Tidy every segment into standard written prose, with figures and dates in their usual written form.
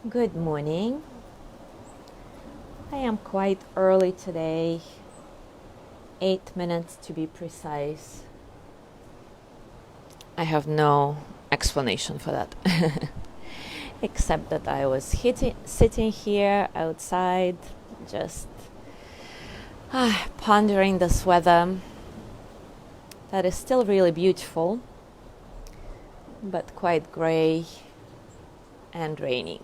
Good morning. I am quite early today, 8 minutes to be precise. I have no explanation for that, except that I was sitting here outside, just pondering this weather that is still really beautiful, but quite gray and rainy.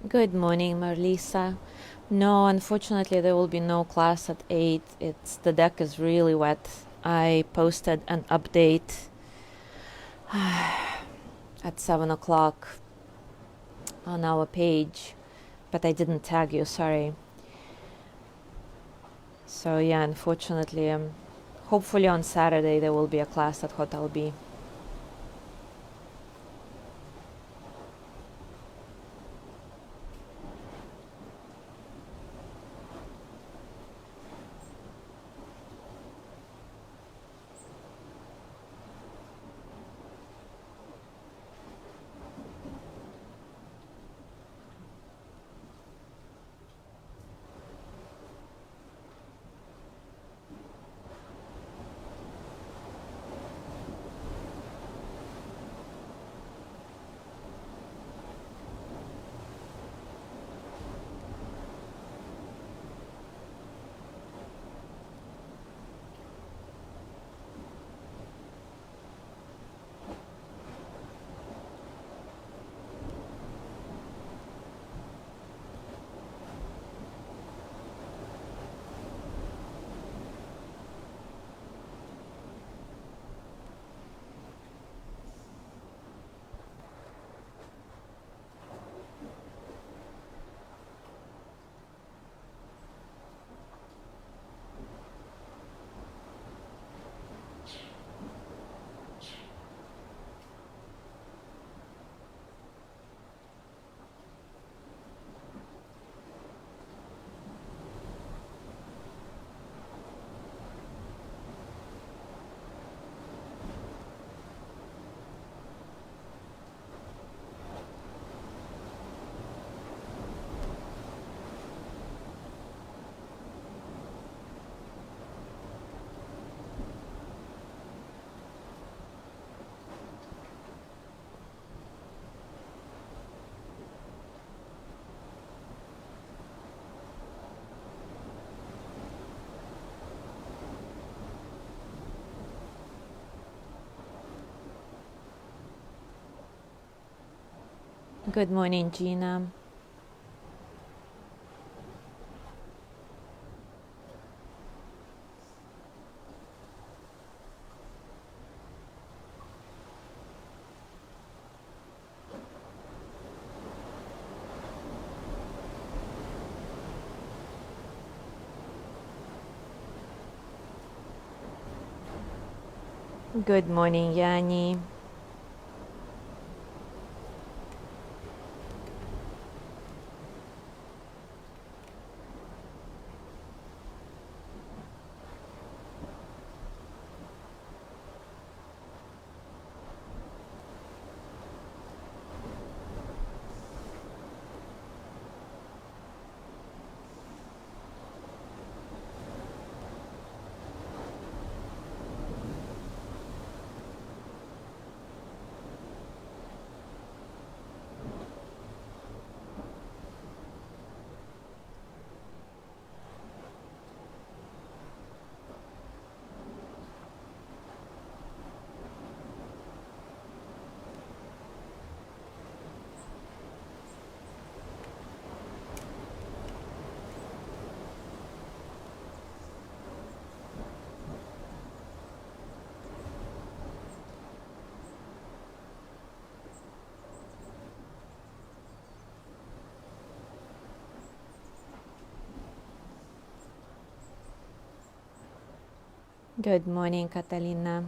Good morning, Marlisa. No, unfortunately, there will be no class at 8. The deck is really wet. I posted an update at 7 o'clock on our page, but I didn't tag you, sorry. So yeah, unfortunately, hopefully on Saturday there will be a class at Hotel B. Good morning, Gina. Good morning, Yanni. Good morning, Catalina.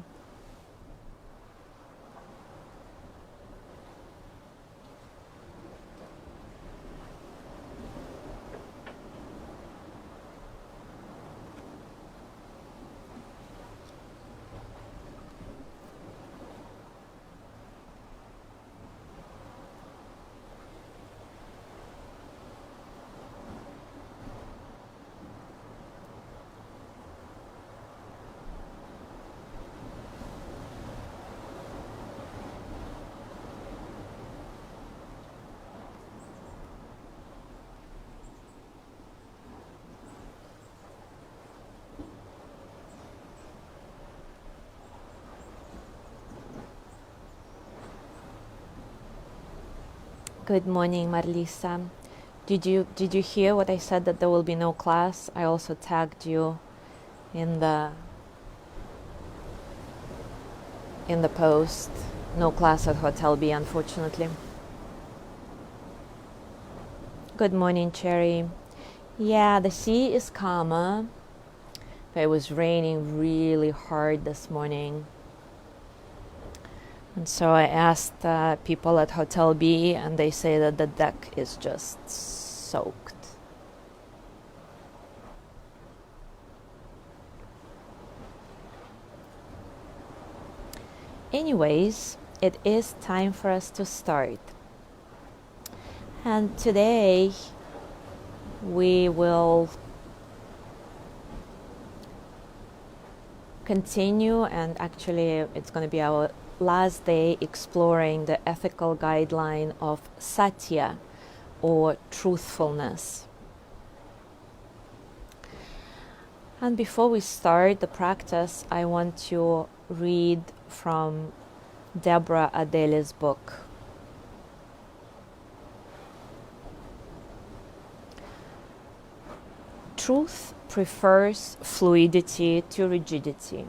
Good morning, Marlisa. Did you hear what I said, that there will be no class? I also tagged you in the post. No class at Hotel B, unfortunately. Good morning, Cherry. Yeah, the sea is calmer, but it was raining really hard this morning. And so I asked people at Hotel B, and they say that the deck is just soaked. Anyways, it is time for us to start. And today we will continue, and actually it's going to be our last day exploring the ethical guideline of SATYA, or truthfulness. And before we start the practice, I want to read from Deborah Adele's book. Truth prefers fluidity to rigidity.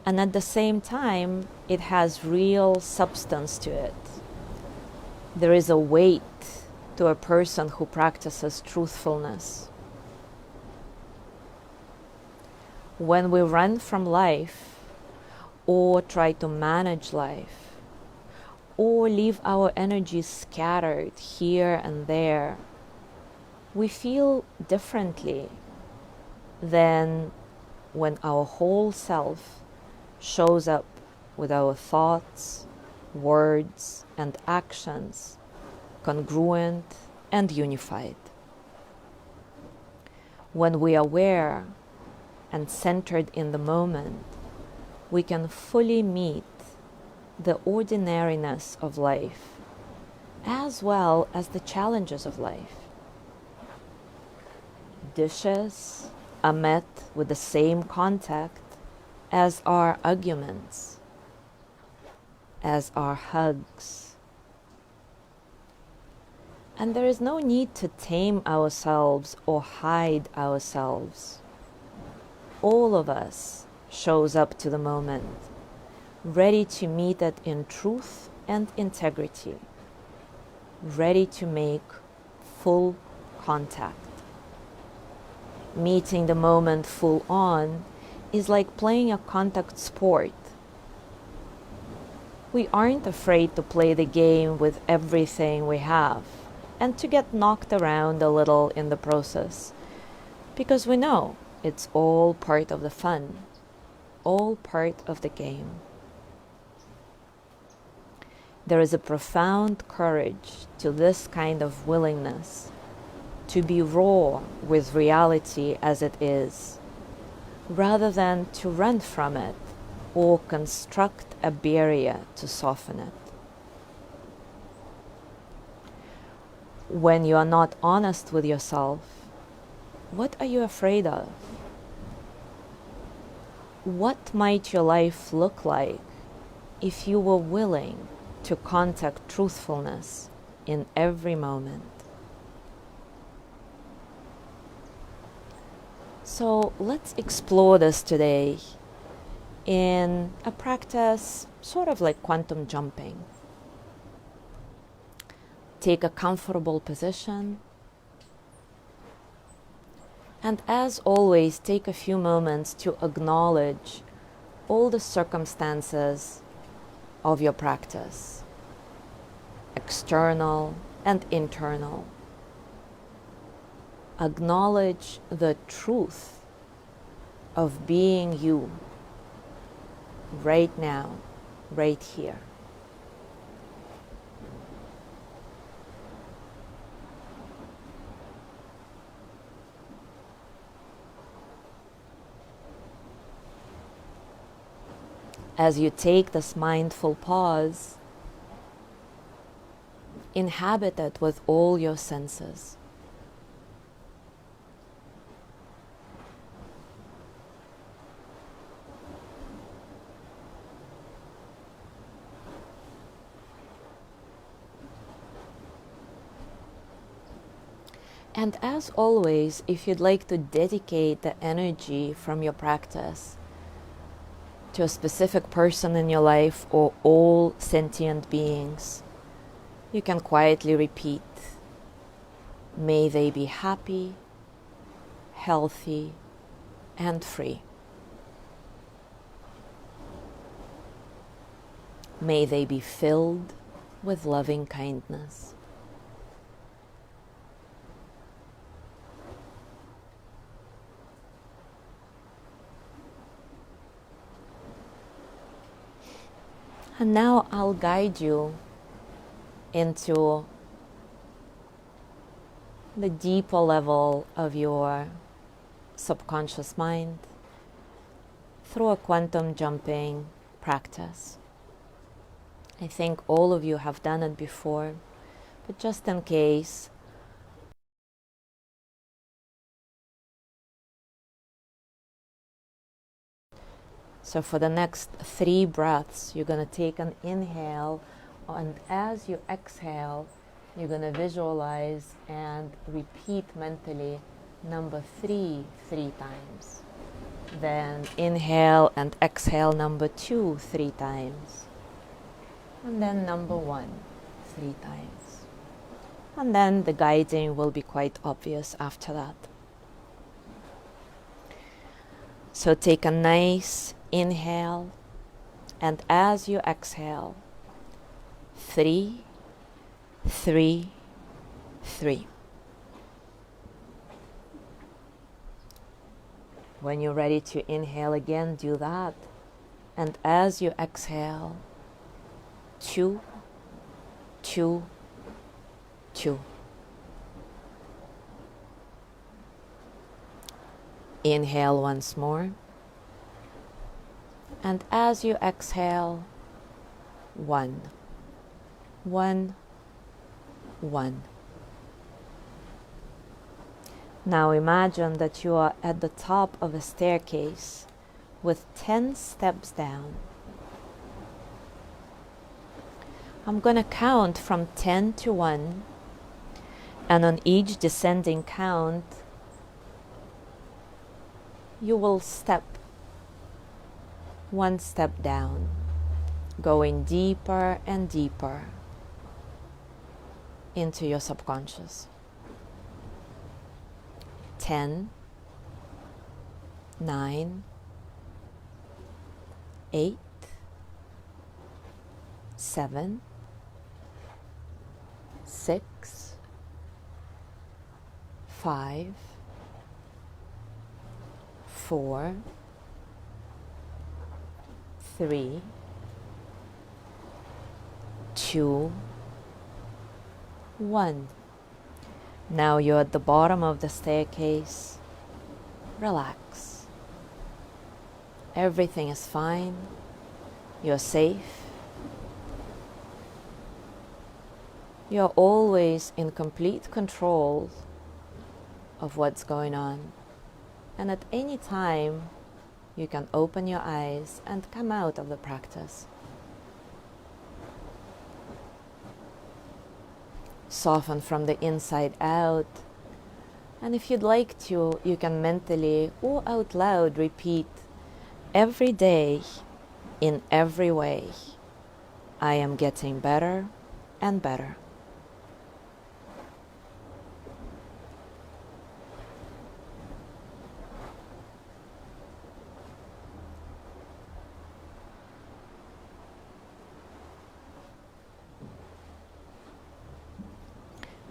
And at the same time, it has real substance to it. There is a weight to a person who practices truthfulness. When we run from life, or try to manage life, or leave our energies scattered here and there, we feel differently than when our whole self shows up with our thoughts, words, and actions congruent and unified. When we are aware and centered in the moment, we can fully meet the ordinariness of life as well as the challenges of life. Dishes are met with the same contact as our arguments, as our hugs. And there is no need to tame ourselves or hide ourselves. All of us shows up to the moment, ready to meet it in truth and integrity, ready to make full contact. Meeting the moment full on is like playing a contact sport. We aren't afraid to play the game with everything we have and to get knocked around a little in the process, because we know it's all part of the fun, all part of the game. There is a profound courage to this kind of willingness to be raw with reality as it is, rather than to run from it or construct a barrier to soften it. When you are not honest with yourself, what are you afraid of? What might your life look like if you were willing to contact truthfulness in every moment? So let's explore this today in a practice sort of like quantum jumping. Take a comfortable position. And as always, take a few moments to acknowledge all the circumstances of your practice, external and internal. Acknowledge the truth of being you right now, right here. As you take this mindful pause, inhabit it with all your senses. And as always, if you'd like to dedicate the energy from your practice to a specific person in your life or all sentient beings, you can quietly repeat, may they be happy, healthy, and free. May they be filled with loving kindness. And now I'll guide you into the deeper level of your subconscious mind through a quantum jumping practice. I think all of you have done it before, but just in case, so for the next 3 breaths, you're going to take an inhale, and as you exhale, you're going to visualize and repeat mentally number 3 3 times. Then inhale and exhale number 2 3 times. And then number 1 3 times. And then the guiding will be quite obvious after that. So take a nice inhale, and as you exhale, 3 3 3. When you're ready to inhale again, do that. And as you exhale, 2 2 2. Inhale once more. And as you exhale, 1 1 1. Now imagine that you are at the top of a staircase with 10 steps down. I'm going to count from 10 to 1, and on each descending count, you will step 1 step down, going deeper and deeper into your subconscious. 10, 9, 8, 7, 6, 5, 4, 3, 2, 1. Now you're at the bottom of the staircase. Relax. Everything is fine. You're safe. You're always in complete control of what's going on. And at any time, you can open your eyes and come out of the practice. Soften from the inside out. And if you'd like to, you can mentally or out loud repeat, every day, in every way, I am getting better and better.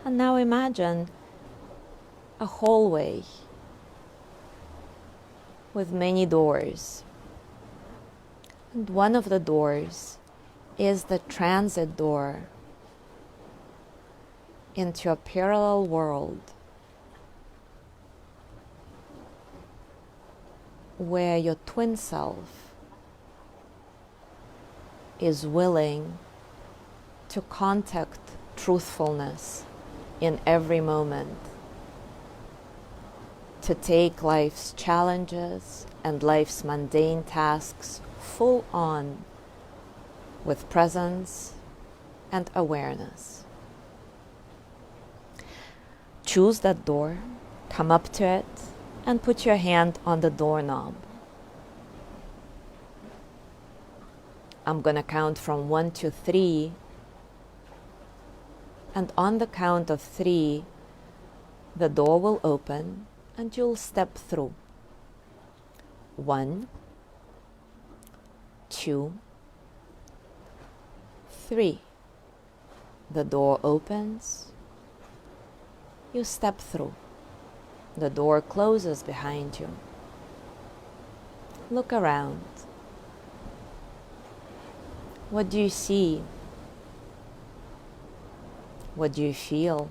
And now imagine a hallway with many doors. And one of the doors is the transit door into a parallel world where your twin self is willing to contact truthfulness in every moment, to take life's challenges and life's mundane tasks full on with presence and awareness. Choose that door, come up to it, and put your hand on the doorknob. I'm going to count from 1 to 3, and on the count of 3, the door will open and you'll step through. 1, 2, 3. The door opens, you step through. The door closes behind you. Look around. What do you see? What do you feel?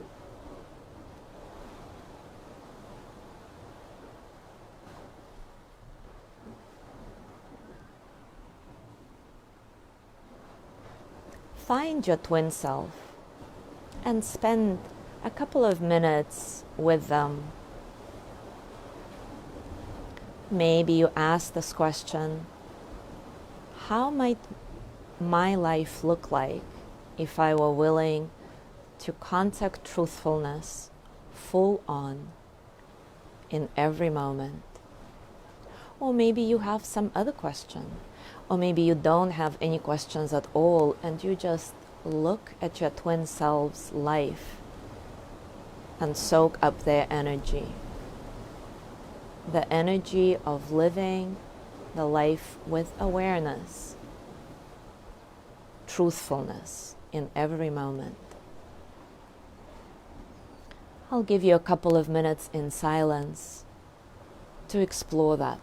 Find your twin self and spend a couple of minutes with them. Maybe you ask this question: how might my life look like if I were willing to contact truthfulness full on in every moment? Or maybe you have some other question, or maybe you don't have any questions at all and you just look at your twin self's life and soak up their energy. The energy of living the life with awareness, truthfulness in every moment. I'll give you a couple of minutes in silence to explore that.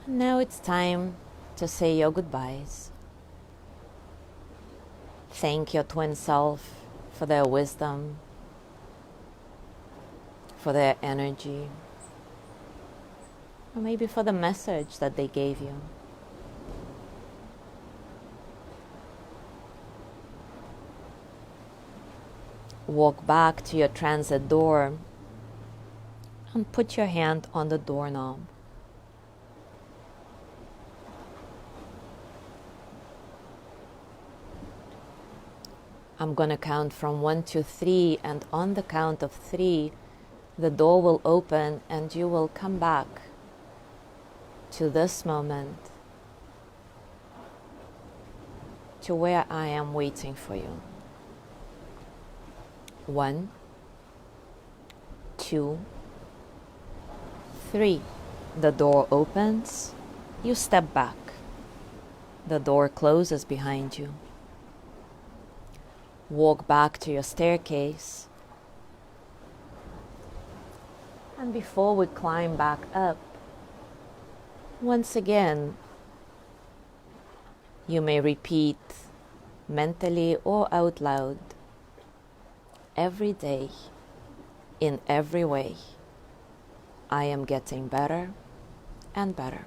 Now it's time to say your goodbyes. Thank your twin self for their wisdom, for their energy, or maybe for the message that they gave you. Walk back to your transit door and put your hand on the doorknob. I'm going to count from 1 to 3, and on the count of 3, the door will open and you will come back to this moment, to where I am waiting for you. 1, 2, 3. The door opens, you step back. The door closes behind you. Walk back to your staircase. And before we climb back up, once again, you may repeat mentally or out loud, every day, in every way, I am getting better and better.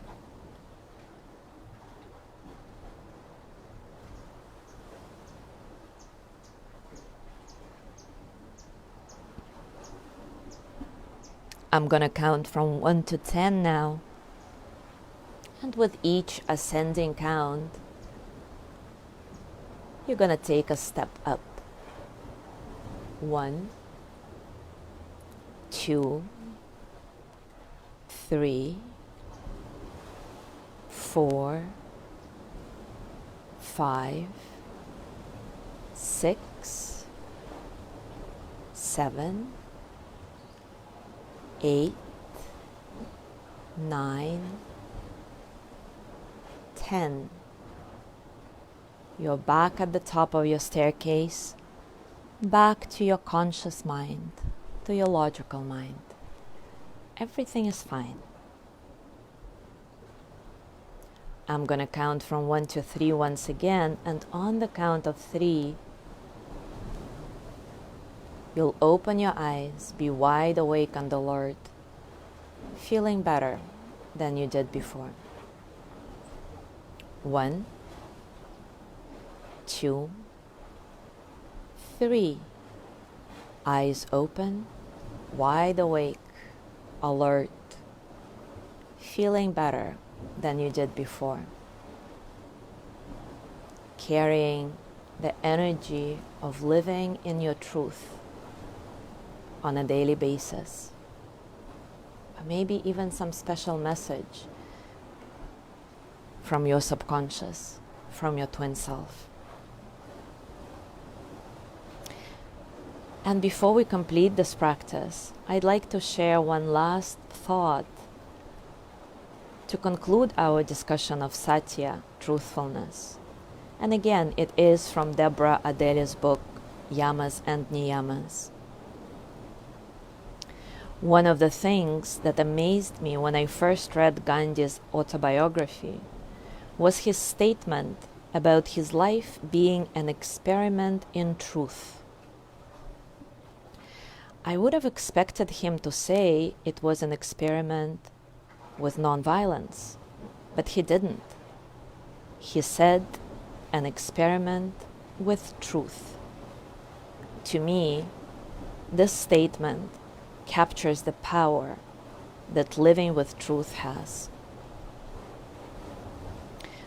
I'm going to count from 1 to 10 now. And with each ascending count, you're going to take a step up. 1, 2, 3, 4, 5, 6, 7, 8, 9, 10. You're back at the top of your staircase, back to your conscious mind, to your logical mind. Everything is fine. I'm going to count from 1 to 3 once again, and on the count of 3, you'll open your eyes, be wide awake and alert, feeling better than you did before. 1, 2, 3. Eyes open, wide awake, alert, feeling better than you did before. Carrying the energy of living in your truth on a daily basis. Or maybe even some special message from your subconscious, from your twin self. And before we complete this practice, I'd like to share one last thought to conclude our discussion of Satya, truthfulness. And again, it is from Deborah Adele's book, Yamas and Niyamas. One of the things that amazed me when I first read Gandhi's autobiography was his statement about his life being an experiment in truth. I would have expected him to say it was an experiment with nonviolence, but he didn't. He said an experiment with truth. To me, this statement captures the power that living with truth has.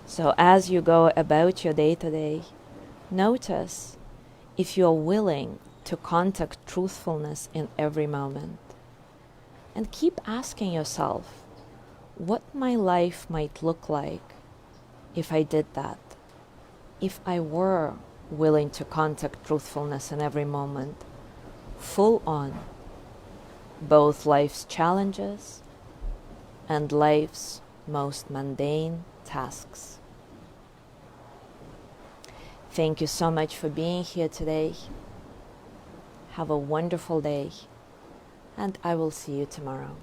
So as you go about your day today, notice if you are willing to contact truthfulness in every moment. And keep asking yourself what my life might look like if I did that, if I were willing to contact truthfulness in every moment, full on, both life's challenges and life's most mundane tasks. Thank you so much for being here today. Have a wonderful day, and I will see you tomorrow.